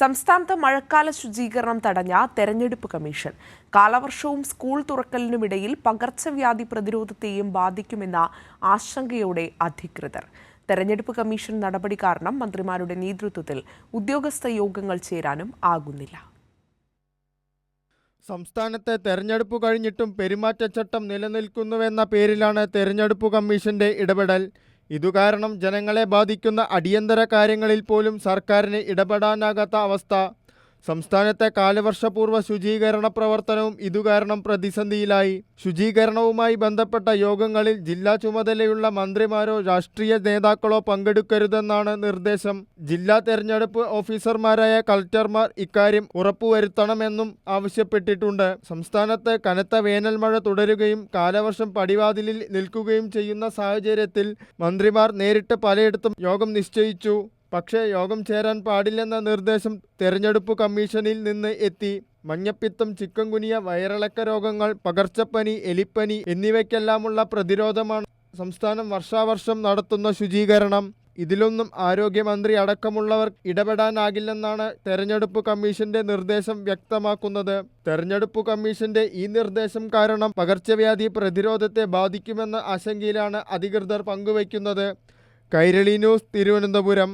സംസ്ഥാനത്ത് മഴക്കാല ശുചീകരണം തടഞ്ഞ തെരഞ്ഞെടുപ്പ് കമ്മീഷൻ. കാലവർഷവും സ്കൂൾ തുറക്കലിനുമിടയിൽ പകർച്ചവ്യാധി പ്രതിരോധത്തെയും ബാധിക്കുമെന്ന ആശങ്കയോടെ അധികൃതർ. തെരഞ്ഞെടുപ്പ് കമ്മീഷൻ നടപടി കാരണം മന്ത്രിമാരുടെ നേതൃത്വത്തിൽ ഉദ്യോഗസ്ഥ യോഗങ്ങൾ ചേരാനും ആകുന്നില്ല. സംസ്ഥാനത്തെ തെരഞ്ഞെടുപ്പ് കഴിഞ്ഞിട്ടും പെരുമാറ്റച്ചട്ടം നിലനിൽക്കുന്നുവെന്ന പേരിലാണ് തെരഞ്ഞെടുപ്പ് കമ്മീഷന്റെ ഇടപെടൽ. ഇതുകാരണം ജനങ്ങളെ ബാധിക്കുന്ന അടിയന്തര കാര്യങ്ങളിൽ പോലും സർക്കാരിന് ഇടപെടാനാകാത്ത അവസ്ഥ. സംസ്ഥാനത്തെ കാലവർഷപൂർവ്വ ശുചീകരണ പ്രവർത്തനവും ഇതുകാരണം പ്രതിസന്ധിയിലായി. ശുചീകരണവുമായി ബന്ധപ്പെട്ട യോഗങ്ങളിൽ ജില്ലാ ചുമതലയുള്ള മന്ത്രിമാരോ രാഷ്ട്രീയ നേതാക്കളോ പങ്കെടുക്കരുതെന്നാണ് നിർദ്ദേശം. ജില്ലാ തെരഞ്ഞെടുപ്പ് ഓഫീസർമാരായ കളക്ടർമാർ ഇക്കാര്യം ഉറപ്പുവരുത്തണമെന്നും ആവശ്യപ്പെട്ടിട്ടുണ്ട്. സംസ്ഥാനത്ത് കനത്ത വേനൽ മഴ തുടരുകയും കാലവർഷം പടിവാതിലിൽ നിൽക്കുകയും ചെയ്യുന്ന സാഹചര്യത്തിൽ മന്ത്രിമാർ നേരിട്ട് പലയിടത്തും യോഗം നിശ്ചയിച്ചു. പക്ഷേ യോഗം ചേരാൻ പാടില്ലെന്ന നിർദ്ദേശം തെരഞ്ഞെടുപ്പ് കമ്മീഷനിൽ നിന്ന് എത്തി. മഞ്ഞപ്പിത്തം, ചിക്കൻഗുനിയ, വയറിളക്ക രോഗങ്ങൾ, പകർച്ചപ്പനി, എലിപ്പനി എന്നിവയ്ക്കെല്ലാമുള്ള പ്രതിരോധമാണ് സംസ്ഥാനം വർഷാവർഷം നടത്തുന്ന ശുചീകരണം. ഇതിലൊന്നും ആരോഗ്യമന്ത്രി അടക്കമുള്ളവർ ഇടപെടാനാകില്ലെന്നാണ് തെരഞ്ഞെടുപ്പ് കമ്മീഷന്റെ നിർദ്ദേശം വ്യക്തമാക്കുന്നത്. തെരഞ്ഞെടുപ്പ് കമ്മീഷന്റെ ഈ നിർദ്ദേശം കാരണം പകർച്ചവ്യാധി പ്രതിരോധത്തെ ബാധിക്കുമെന്ന ആശങ്കയിലാണ് അധികൃതർ പങ്കുവയ്ക്കുന്നത്. കൈരളി ന്യൂസ്, തിരുവനന്തപുരം.